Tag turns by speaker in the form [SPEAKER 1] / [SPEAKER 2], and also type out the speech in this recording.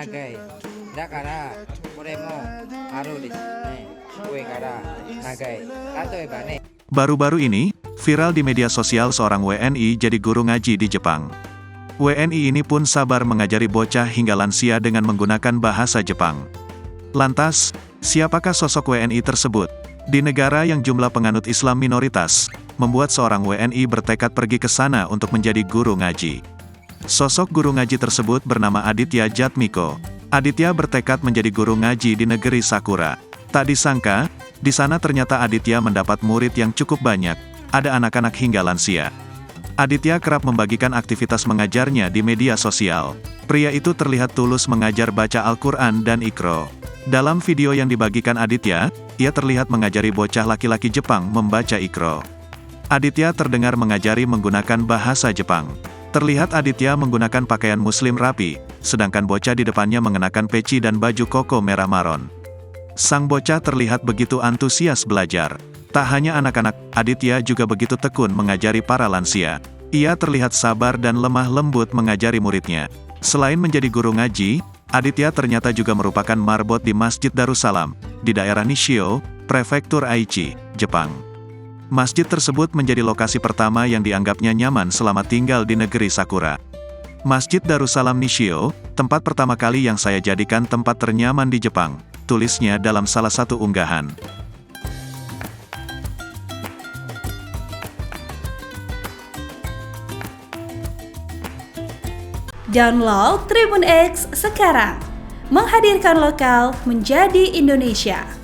[SPEAKER 1] nagai. Dakara, koremo, aru di sini. Kue kara, nagai. Lato ebane.
[SPEAKER 2] Baru-baru ini, viral di media sosial seorang WNI jadi guru ngaji di Jepang. WNI ini pun sabar mengajari bocah hingga lansia dengan menggunakan bahasa Jepang. Lantas, siapakah sosok WNI tersebut? Di negara yang jumlah penganut Islam minoritas, membuat seorang WNI bertekad pergi ke sana untuk menjadi guru ngaji. Sosok guru ngaji tersebut bernama Aditya Jatmiko. Aditya bertekad menjadi guru ngaji di negeri Sakura. Tak disangka, di sana ternyata Aditya mendapat murid yang cukup banyak, ada anak-anak hingga lansia. Aditya kerap membagikan aktivitas mengajarnya di media sosial. Pria itu terlihat tulus mengajar baca Al-Quran dan Iqra. Dalam video yang dibagikan Aditya, ia terlihat mengajari bocah laki-laki Jepang membaca Iqra. Aditya terdengar mengajari menggunakan bahasa Jepang. Terlihat Aditya menggunakan pakaian muslim rapi, sedangkan bocah di depannya mengenakan peci dan baju koko merah maron. Sang bocah terlihat begitu antusias belajar. Tak hanya anak-anak, Aditya juga begitu tekun mengajari para lansia. Ia terlihat sabar dan lemah lembut mengajari muridnya. Selain menjadi guru ngaji, Aditya ternyata juga merupakan marbot di Masjid Darussalam, di daerah Nishio, Prefektur Aichi, Jepang. Masjid tersebut menjadi lokasi pertama yang dianggapnya nyaman selama tinggal di negeri Sakura. Masjid Darussalam Nishio, tempat pertama kali yang saya jadikan tempat ternyaman di Jepang, tulisnya dalam salah satu unggahan.
[SPEAKER 3] Download Tribun X sekarang, menghadirkan lokal menjadi Indonesia.